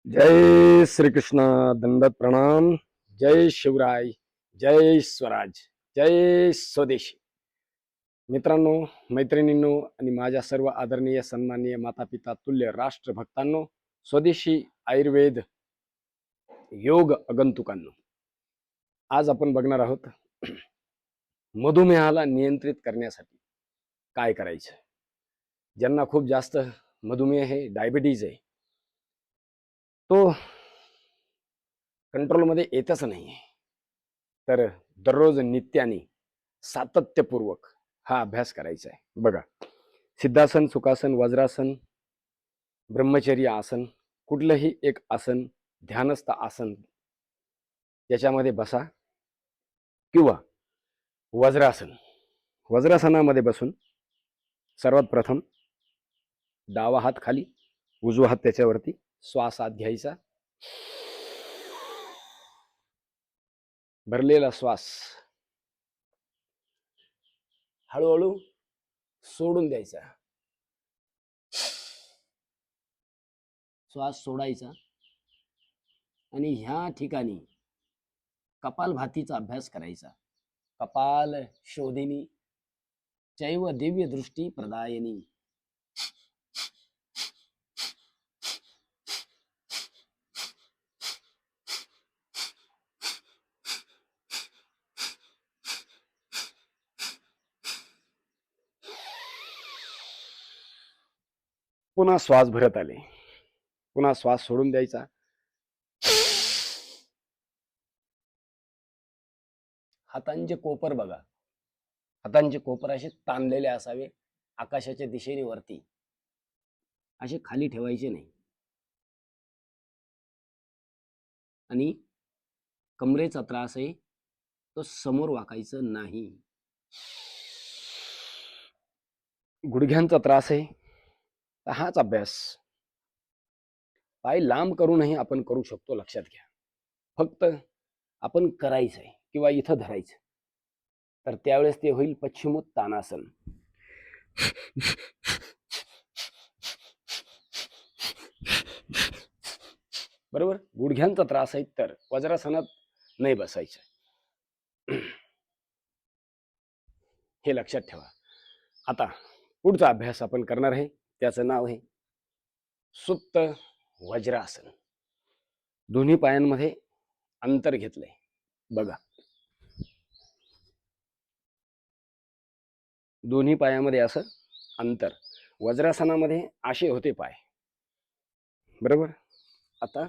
जय श्री कृष्ण. दंडवत प्रणाम. जय शिवराय. जय स्वराज. जय स्वदेशी. मित्रांनो, मैत्रिणींनो आणि माझ्या सर्व आदरणीय सन्माननीय माता पिता तुल्य राष्ट्रभक्तांनो, स्वदेशी आयुर्वेद योग आगंतुकांनो, आज आपण बघणार आहोत मधुमेहाला नियंत्रित करण्यासाठी काय करायचं. ज्यांना खूप जास्त मधुमेह आहे, डायबिटीज आहे, तो कंट्रोलमध्ये येतच नाही. तर दररोज नित्याने सातत्यपूर्वक हा अभ्यास करायचा आहे. बघा, सिद्धासन, सुखासन, वज्रासन, ब्रह्मचर्य आसन, कुठलंही एक आसन, ध्यानस्थ आसन याच्यामध्ये बसा किंवा वज्रासन. वज्रासनामध्ये बसून सर्वात प्रथम डावा हात खाली, उजवा हात त्याच्यावरती, श्वास आत घ्यायचा, भरलेला श्वास हळूहळू सोडून द्यायचा. श्वास सोडायचा आणि ह्या ठिकाणी कपालभातीचा अभ्यास करायचा. कपाल शोधिनी चैव दिव्य दृष्टी प्रदायनी. पुन्हा श्वास भरत आले, पुन्हा श्वास सोडून द्यायचा. हातांचे कोपर बघा, हातांचे कोपर असे ताणलेले असावे, आकाशाच्या दिशेने वरती, असे खाली ठेवायचे नाही. आणि कमरेचा त्रास आहे तो समोर वाकायचं नाही. गुडघ्यांचा त्रास आहे तर हाच अभ्यास पाय लांब करूनही आपण करू शकतो. लक्षात घ्या, फक्त आपण करायचंय किंवा इथं धरायचं, तर त्यावेळेस ते होईल पश्चिमोत्तानासन. बरोबर. गुडघ्यांचा त्रास आहे तर वज्रासनात नाही बसायचं, हे लक्षात ठेवा. आता पुढचा अभ्यास आपण करणार आहे, त्याचं नाव आहे सुप्त वज्रासन. दोन्ही पायांमध्ये अंतर घेतलंय बघा, दोन्ही पायामध्ये असं अंतर. वज्रासनामध्ये असे होते पाय, बरोबर. आता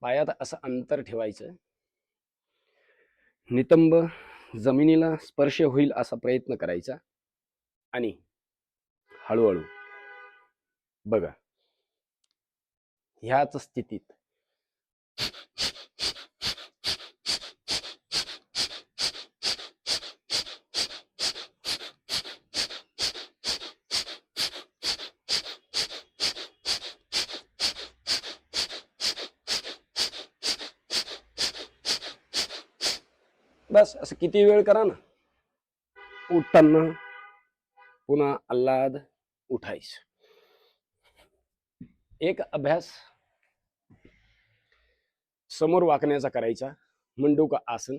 पायात असं अंतर ठेवायचं, नितंब जमिनीला स्पर्श होईल असा प्रयत्न करायचा आणि हळूहळू बघा ह्याच स्थितीत बस असं किती वेळ करा ना. उठताना पुन्हा आल्हाद उठायचं. एक अभ्यास समोर वाकण्याचा करायचा, मंडूक आसन,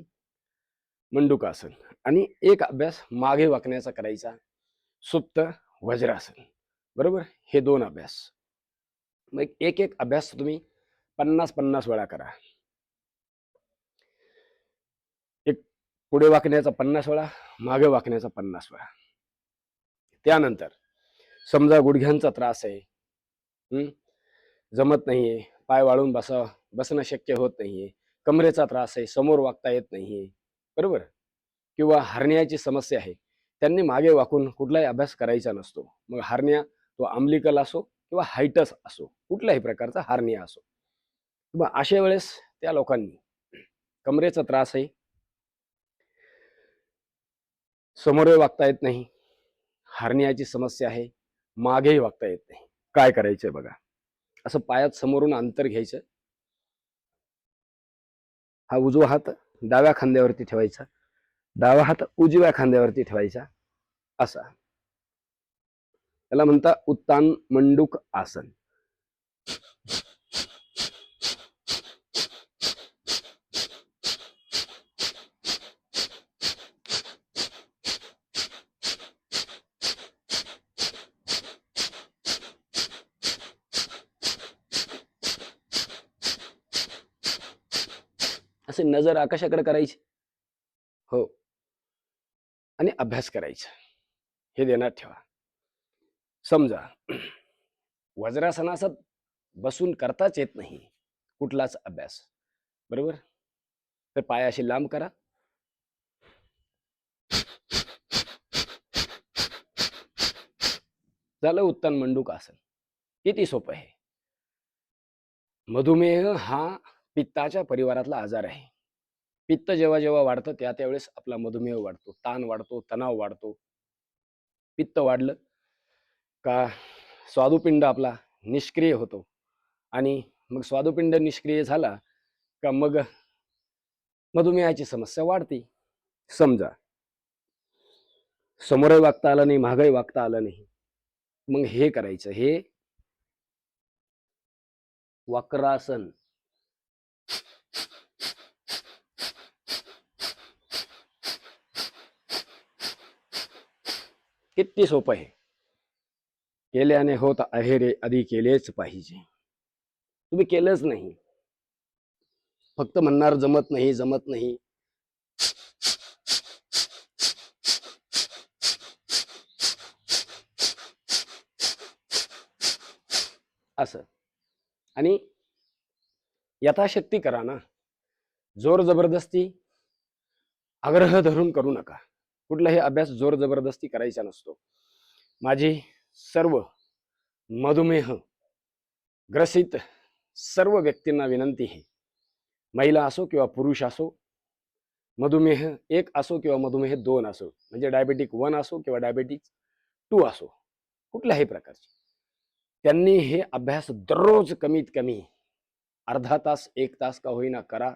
मंडूकासन. आणि एक अभ्यास मागे वाकण्याचा करायचा, सुप्त वज्रासन. बरोबर. हे दोन अभ्यास. मग एक एक अभ्यास तुम्ही 50-50 वेळा करा. एक पुढे वाकण्याचा 50 वेळा, मागे वाकण्याचा 50 वेळा. त्यानंतर समजा गुडघ्यांचा त्रास आहे, जमत नाहीये, पाय वाळून बसणं शक्य होत नाहीये, कमरेचा त्रास आहे, समोर वाकता येत नाहीये, बरोबर, किंवा हर्नियाची समस्या आहे, त्यांनी मागे वाकून कुठलाही अभ्यास करायचा नसतो. मग हर्निया तो आम्लिकल असो किंवा हायटस असो, कुठल्याही प्रकारचा हर्निया असो, किंवा अशा वेळेस त्या लोकांनी कमरेचा त्रास आहे, समोरही वागता येत नाही, हर्नियाची समस्या आहे, मागेही वागता येत नाही, काय करायचंय बघा. असं पायात समोरून अंतर घ्यायचं, हा उजवा हात डाव्या खांद्यावरती ठेवायचा, डावा हात उजव्या खांद्यावरती ठेवायचा, असा. त्याला म्हणता उत्तान मंडूक आसन. असे नजर आकाशाकडे करायची, हो, आणि अभ्यास करायचा, हे ध्यानात ठेवा. समजा वज्रासनासत बसून करताच येत नाही कुठलाच अभ्यास, बरोबर? तर पाय असे लांब करा, झालं उत्तम मंडूक आसन. किती सोपं आहे. मधुमेह हा पित्ताच्या परिवारातला आजार आहे. पित्त जेव्हा जेव्हा वाढतं त्यावेळेस आपला मधुमेह वाढतो, ताण वाढतो, तणाव वाढतो. पित्त वाढलं का स्वादुपिंड आपला निष्क्रिय होतो, आणि मग स्वादुपिंड निष्क्रिय झाला का मग मधुमेहाची समस्या वाढते. समजा समोरही वागता आलं नाही, मागही वागता आलं नाही, मग हे करायचं, हे वक्रासन. किती सोपं आहे. केल्याने होत आहे रे, आधी केलेच पाहिजे. तुम्ही केलंच नाही, फक्त म्हणणार जमत नाही जमत नाही. असं, आणि यथाशक्ती करा ना. जोर जबरदस्ती आग्रह धरून करू नका. कुठलाही अभ्यास जोर जबरदस्ती करायचा नसतो. माझी सर्व मधुमेह ग्रसित सर्व व्यक्तींना विनंती आहे, महिला असो किंवा पुरुष असो, मधुमेह 1 असो किंवा मधुमेह 2 असो, म्हणजे डायबेटिक 1 असो किंवा डायबेटिक 2 असो, कुठल्याही प्रकारचे, त्यांनी हे अभ्यास दररोज कमीत कमी अर्धा तास 1 तास का होईना करा.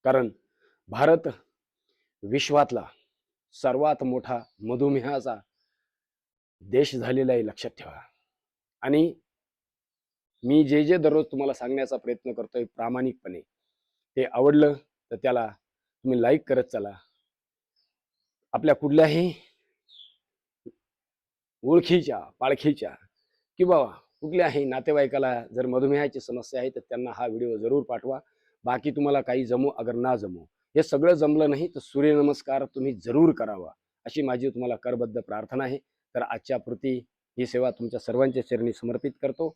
कारण भारत विश्वातला सर्वात मोठा मधुमेहाचा देश झालेला आहे, लक्षात ठेवा. आणि मी जे जे दररोज तुम्हाला सांगण्याचा प्रयत्न करतोय प्रामाणिकपणे, ते आवडलं तर त्याला तुम्ही लाईक करत चला. आपल्या कुठल्याही ओळखीच्या पाळखीच्या किंवा कुठल्याही नातेवाईकाला जर मधुमेहाची समस्या आहे तर त्यांना हा व्हिडिओ जरूर पाठवा. बाकी तुम्हाला काही जमो अगर ना जमो, हे सगळं जमलं नाही तर सूर्यनमस्कार तुम्ही जरूर करावा, अशी माझी तुम्हाला करबद्ध प्रार्थना आहे. तर आजच्या पुरती ही सेवा तुमच्या सर्वांच्या चरणी समर्पित करतो.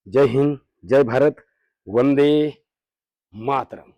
जय हिंद, जय भारत, वंदे मातरम.